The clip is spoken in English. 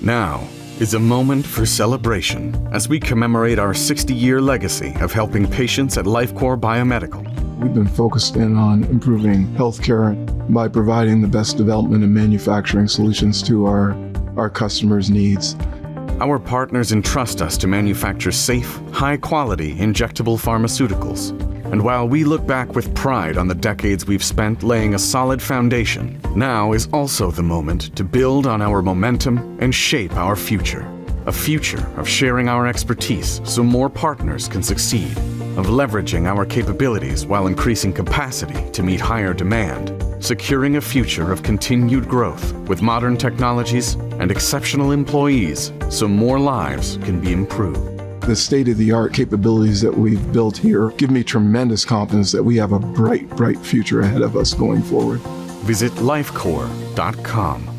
Now is a moment for celebration as we commemorate our 60-year legacy of helping patients at Lifecore Biomedical. We've been focused in on improving healthcare by providing the best development and manufacturing solutions to our customers' needs. Our partners entrust us to manufacture safe, high-quality injectable pharmaceuticals. And while we look back with pride on the decades we've spent laying a solid foundation, now is also the moment to build on our momentum and shape our future. A future of sharing our expertise so more partners can succeed, of leveraging our capabilities while increasing capacity to meet higher demand, securing a future of continued growth with modern technologies and exceptional employees so more lives can be improved. The state-of-the-art capabilities that we've built here give me tremendous confidence that we have a bright future ahead of us going forward. Visit lifecore.com.